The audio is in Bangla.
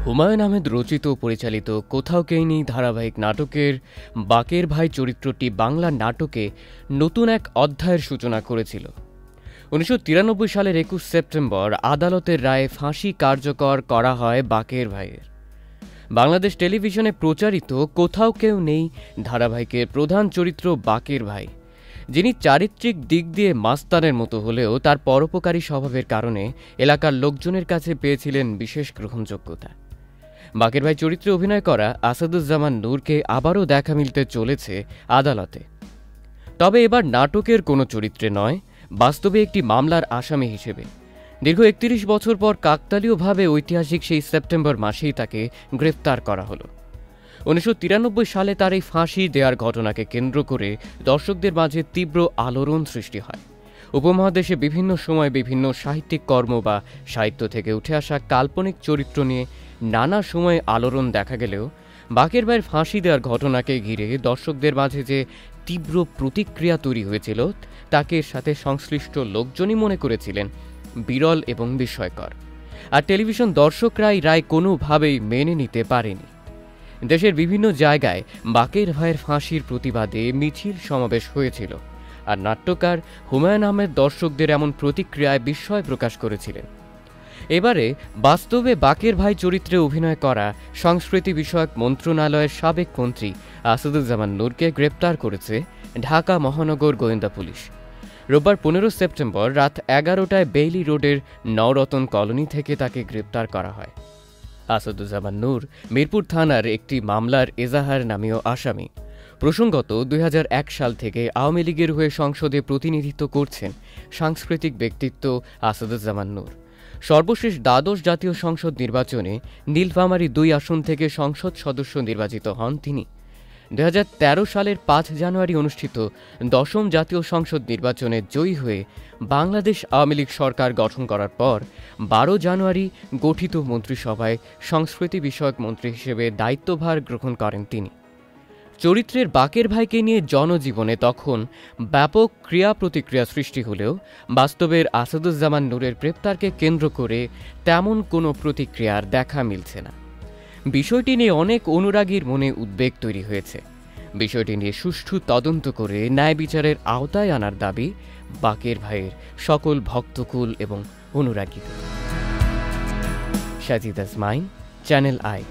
হুমায়ুন আহমেদ রচিত ও পরিচালিত কোথাও কেউ নেই ধারাবাহিক নাটকের বাকের ভাই চরিত্রটি বাংলা নাটকে নতুন এক অধ্যায়ের সূচনা করেছিল। ১৯৯৩ সালের ২১ সেপ্টেম্বর আদালতের রায়ে ফাঁসি কার্যকর করা হয় বাকের ভাইয়ের। বাংলাদেশ টেলিভিশনে প্রচারিত কোথাও কেউ নেই ধারাবাহিকের প্রধান চরিত্র বাকের ভাই, যিনি চারিত্রিক দিক দিয়ে মাস্তানের মতো হলেও তার পরোপকারী স্বভাবের কারণে এলাকার লোকজনের কাছে পেয়েছিলেন বিশেষ গ্রহণযোগ্যতা। বাকের ভাই চরিত্রে অভিনয় করা আসাদুজ্জামান নূরকে আবারও দেখা মিলতে চলেছে আদালতে, তবে এবার নাটকের কোনো চরিত্রে নয়, বাস্তবে একটি মামলার আসামি হিসেবে। দীর্ঘ ৩১ বছর পর কাকতালীয়ভাবে ঐতিহাসিক সেই সেপ্টেম্বর মাসেই তাকে গ্রেফতার করা হলো। ১৯৯৩ সালে তার এই ফাঁসি দেওয়ার ঘটনাকে কেন্দ্র করে দর্শকদের মাঝে তীব্র আলোড়ন সৃষ্টি হয়। উপমহাদেশে বিভিন্ন সময় বিভিন্ন সাহিত্যিক কর্ম বা সাহিত্য থেকে উঠে আসা কাল্পনিক চরিত্র নিয়ে নানা সময়ে আলোড়ন দেখা গেলেও বাকের ভাইয়ের ফাঁসি দেওয়ার ঘটনাকে ঘিরে দর্শকদের মাঝে যে তীব্র প্রতিক্রিয়া তৈরি হয়েছিল তাকে এর সাথে সংশ্লিষ্ট লোকজনই মনে করেছিলেন বিরল এবং বিস্ময়কর। আর টেলিভিশন দর্শকরাই রায় কোনোভাবেই মেনে নিতে পারেনি। দেশের বিভিন্ন জায়গায় বাকের ভাইয়ের ফাঁসির প্রতিবাদে মিছিল সমাবেশ হয়েছিল, আর নাট্যকার হুমায়ুন আহমেদ দর্শকদের এমন প্রতিক্রিয়ায় বিস্ময় প্রকাশ করেছিলেন। এবারে বাস্তবে বাকের ভাই চরিত্রে অভিনয় করা সংস্কৃতি বিষয়ক মন্ত্রণালয়ের সাবেক মন্ত্রী আসাদুজ্জামান নূরকে গ্রেপ্তার করেছে ঢাকা মহানগর গোয়েন্দা পুলিশ। রোববার ১৫ সেপ্টেম্বর রাত ১১টায় বেইলি রোডের নওরতন কলোনি থেকে তাকে গ্রেপ্তার করা হয়। আসাদুজ্জামান নূর মিরপুর থানার একটি মামলার এজাহার নামীয় আসামি। প্রসঙ্গত ২০০১ সাল থেকে আওয়ামী লীগের হয়ে সংসদে প্রতিনিধিত্ব করছেন সাংস্কৃতিক ব্যক্তিত্ব আসাদুজ্জামান নূর। সর্বশেষ দ্বাদশ জাতীয় সংসদ নির্বাচনে নীলফামারী ২ আসন থেকে সংসদ সদস্য নির্বাচিত হন তিনি। ২০১৩ সালের ৫ জানুয়ারি অনুষ্ঠিত দশম জাতীয় সংসদ নির্বাচনে জয়ী হয়ে বাংলাদেশ আওয়ামী লীগ সরকার গঠন করার পর ১২ জানুয়ারি গঠিত মন্ত্রিসভায় সংস্কৃতি বিষয়ক মন্ত্রী হিসেবে দায়িত্বভার গ্রহণ করেন তিনি। চরিত্রের বাকের ভাইকে নিয়ে জনজীবনে তখন ব্যাপক ক্রিয়া প্রতিক্রিয়া সৃষ্টি হলেও বাস্তবের আসাদুজ্জামান নূরের গ্রেপ্তারকে কেন্দ্র করে তেমন কোনো প্রতিক্রিয়ার দেখা মিলছে না। বিষয়টি নিয়ে অনেক অনুরাগীর মনে উদ্বেগ তৈরি হয়েছে। বিষয়টি নিয়ে সুষ্ঠু তদন্ত করে ন্যায় বিচারের আওতায় আনার দাবি বাকের ভাইয়ের সকল ভক্তকুল এবং অনুরাগীদের। সাজিদ আজমাইন, চ্যানেল আই।